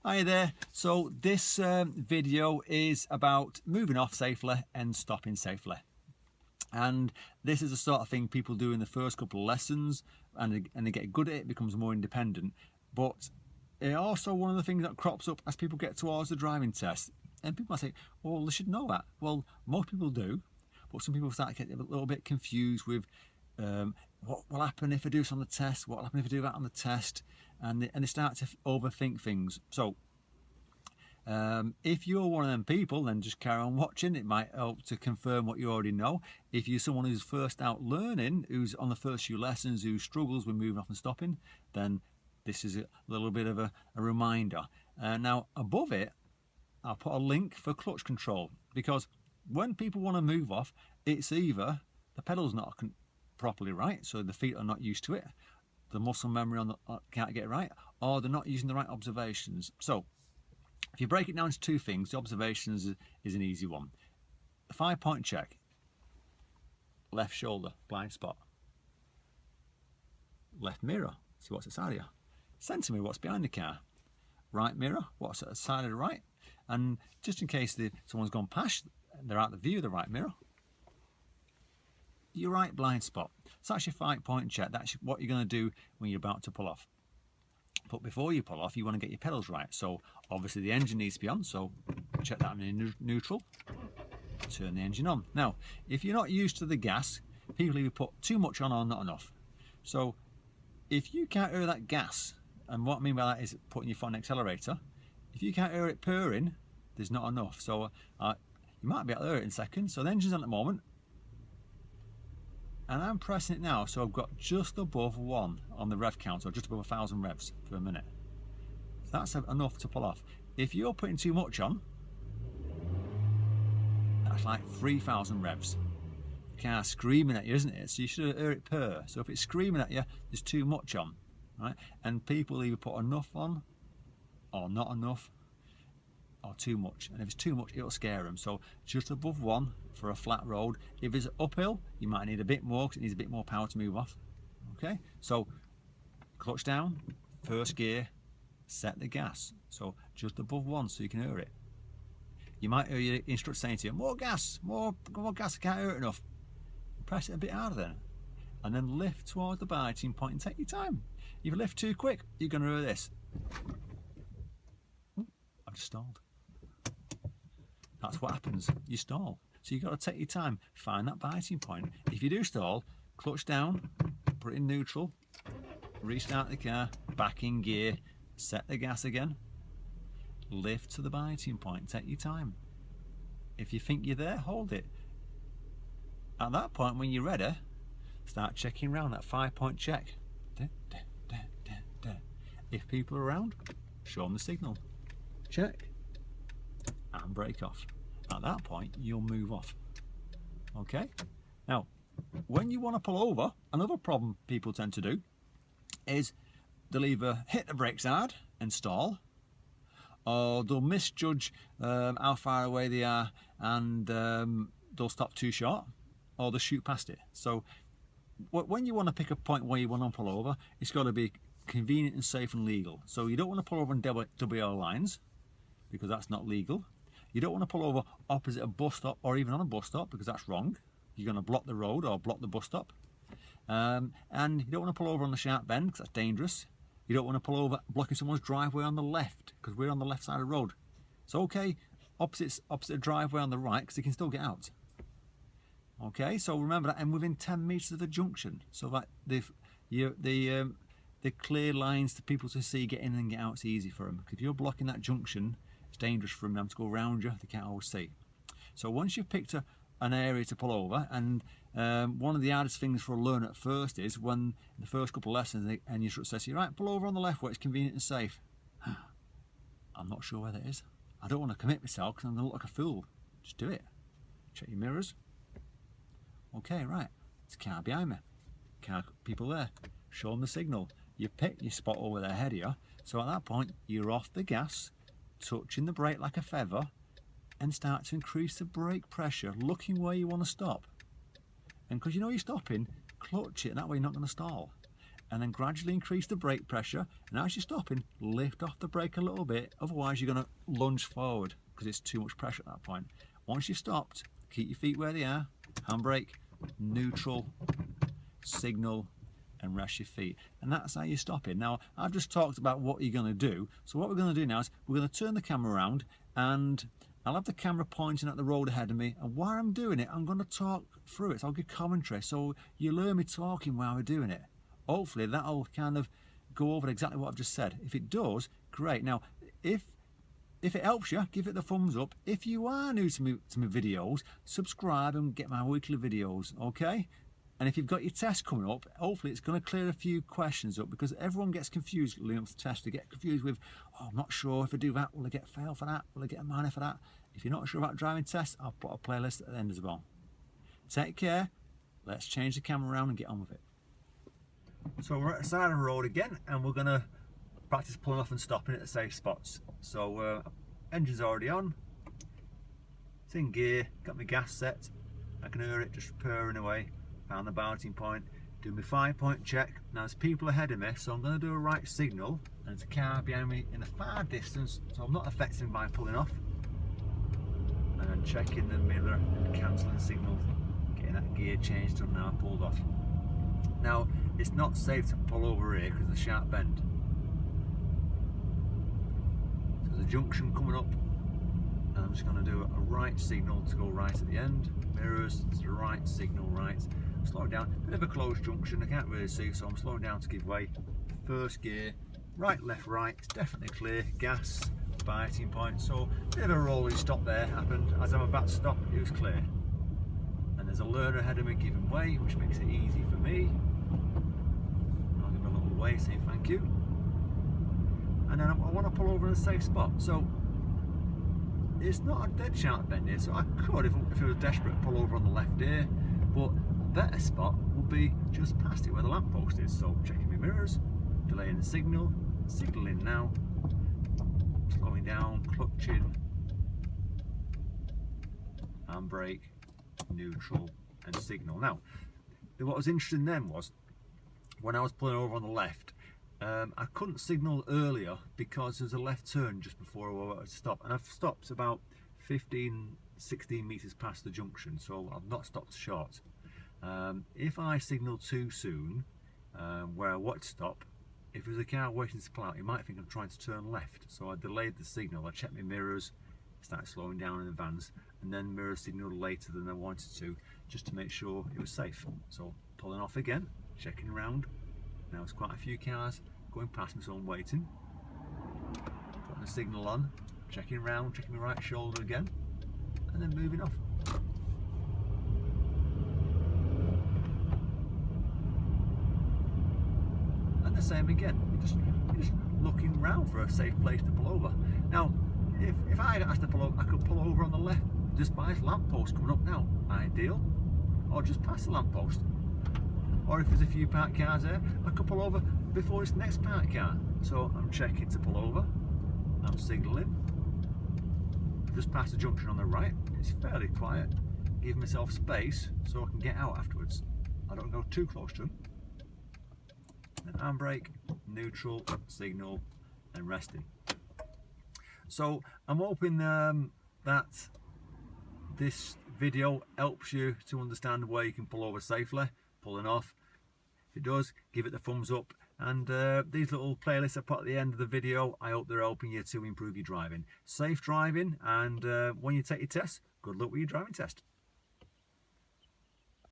Hi there. So this video is about moving off safely and stopping safely. And this is the sort of thing people do in the first couple of lessons, and they get good at it, becomes more independent. But it also one of the things that crops up as people get towards the driving test. And people might say, well, they should know that. Well, most people do, but some people start to get a little bit confused with what will happen if I do this on the test, what will happen if I do that on the test, and they start to overthink things. So if you're one of them people, then just carry on watching. It might help to confirm what you already know. If you're someone who's first out learning, who's on the first few lessons, who struggles with moving off and stopping, then this is a little bit of a reminder. Now above it, I'll put a link for clutch control, because when people want to move off, it's either the pedal's not properly right, so the feet are not used to it, the muscle memory on can't get it right, or they're not using the right observations. So if you break it down to two things, the observations is an easy one. The 5-point check: left shoulder, blind spot; left mirror, see what's outside of you; centre mirror, what's behind the car; right mirror, what's at the side of the right. And just in case someone's gone past, they're out of the view of the right mirror, your right blind spot. So that's your 5-point check. That's what you're going to do when you're about to pull off. But before you pull off, you want to get your pedals right. So obviously the engine needs to be on, so check that in neutral, turn the engine on. Now, if you're not used to the gas, people either put too much on or not enough. So if you can't hear that gas, and what I mean by that is putting your foot on the accelerator, if you can't hear it purring, there's not enough. So you might be able to hear it in seconds. So the engine's on at the moment, and I'm pressing it now, so I've got just above 1 on the rev count, or just above 1,000 revs per minute. So that's enough to pull off. If you're putting too much on, that's like 3,000 revs. The car's screaming at you, isn't it? So you should hear it purr. So if it's screaming at you, there's too much on, right? And people either put enough on, or not enough, or too much. And if it's too much, it'll scare them. So just above 1 for a flat road. If it's uphill, you might need a bit more, because it needs a bit more power to move off. Okay, so clutch down, first gear, set the gas. So just above 1, so you can hear it. You might hear your instructor saying to you, more gas, more gas, I can't hear it enough. Press it a bit harder then, and then lift towards the biting point and take your time. If you lift too quick, you're going to hear this. I've just stalled. That's what happens, you stall. So you've got to take your time, find that biting point. If you do stall, clutch down, put it in neutral, restart the car, back in gear, set the gas again, lift to the biting point, take your time. If you think you're there, hold it. At that point, when you're ready, start checking around, that 5-point check. If people are around, show them the signal. Check and brake off. At that point, you'll move off. Okay? Now, when you want to pull over, another problem people tend to do is they'll either hit the brakes hard and stall, or they'll misjudge how far away they are, and they'll stop too short, or they'll shoot past it. So when you want to pick a point where you want to pull over, it's got to be convenient and safe and legal. So you don't want to pull over on double lines, because that's not legal. You don't want to pull over opposite a bus stop, or even on a bus stop, because that's wrong. You're going to block the road or block the bus stop. And you don't want to pull over on the sharp bend, because that's dangerous. You don't want to pull over blocking someone's driveway on the left, because we're on the left side of the road. So okay, opposite driveway on the right, because they can still get out. Okay, so remember that, and within 10 meters of the junction, so that the clear lines to people to see, get in and get out, it's easy for them. If you're blocking that junction, it's dangerous for them to go around you, they can't always see. So once you've picked an area to pull over, and one of the hardest things for a learner at first is when in the first couple of lessons and your instructor says to you, right, pull over on the left where it's convenient and safe. I'm not sure where that is. I don't want to commit myself because I'm going to look like a fool. Just do it. Check your mirrors. Okay, right, it's a car behind me. People there. Show them the signal. You pick your spot over their head here. So at that point, you're off the gas, touching the brake like a feather, and start to increase the brake pressure, looking where you want to stop. And because you know you're stopping, clutch it, and that way you're not going to stall. and then gradually increase the brake pressure, and as you're stopping, lift off the brake a little bit, otherwise you're going to lunge forward because it's too much pressure at that point. Once you've stopped, keep your feet where they are, handbrake, neutral, signal, and rest your feet, and that's how you're stopping. Now, I've just talked about what you're going to do, so what we're going to do now is we're going to turn the camera around, and I'll have the camera pointing at the road ahead of me, and while I'm doing it, I'm going to talk through it. So I'll give commentary, so you learn me talking while we're doing it. Hopefully that'll kind of go over exactly what I've just said. If it does, great. Now, if it helps you, give it the thumbs up. If you are new to my videos, subscribe and get my weekly videos, okay? And if you've got your test coming up, hopefully it's going to clear a few questions up, because everyone gets confused leading up to the test. They get confused with, oh, I'm not sure if I do that, will I get a fail for that? Will I get a minor for that? If you're not sure about driving tests, I'll put a playlist at the end as well. Take care. Let's change the camera around and get on with it. So we're at the side of the road again, and we're going to practice pulling off and stopping at the safe spots. So engine's already on. It's in gear. Got my gas set. I can hear it just purring away. Found the balancing point, do my 5-point check. Now there's people ahead of me, so I'm going to do a right signal, and there's a car behind me in the far distance, so I'm not affected by pulling off. And then checking the mirror and cancelling signals, getting that gear changed done now I pulled off. Now it's not safe to pull over here because of the sharp bend. So there's a junction coming up, and I'm just going to do a right signal to go right at the end. Mirrors to the right, signal right. Slow down, bit of a closed junction, I can't really see, so I'm slowing down to give way. First gear, right, left, right, it's definitely clear. Gas, biting point, so a bit of a rolling stop there happened. As I'm about to stop, it was clear. And there's a learner ahead of me giving way, which makes it easy for me. I'll give him a little wave saying thank you. And then I want to pull over in a safe spot. So it's not a dead sharp bend here, so I could, if it was desperate, pull over on the left here, but better spot would be just past it where the lamppost is. So checking my mirrors, delaying the signal, signalling now, slowing down, clutching, handbrake, neutral, and signal. Now, what was interesting then was when I was pulling over on the left, I couldn't signal earlier because there's a left turn just before I was to stop, and I've stopped about 15-16 meters past the junction, so I've not stopped short. If I signal too soon, where I want to stop, if there's a car waiting to pull out, you might think I'm trying to turn left. So I delayed the signal. I checked my mirrors, started slowing down in advance, and then mirror signaled later than I wanted to, just to make sure it was safe. So pulling off again, checking around. Now there's quite a few cars going past me, so I'm waiting. Putting the signal on, checking around, checking my right shoulder again, and then moving off. And the same again, you're just looking around for a safe place to pull over. Now, if I had asked to pull over, I could pull over on the left just by this lamppost coming up now, ideal, or just past the lamppost. Or if there's a few parked cars there, I could pull over before this next parked car. So I'm checking to pull over, I'm signalling, just past the junction on the right. It's fairly quiet, give myself space so I can get out afterwards. I don't go too close to them. Then handbrake, neutral, signal, and resting. So I'm hoping that this video helps you to understand where you can pull over safely, pulling off. If it does, give it the thumbs up. And these little playlists I put at the end of the video, I hope they're helping you to improve your driving. Safe driving, and when you take your test, good luck with your driving test.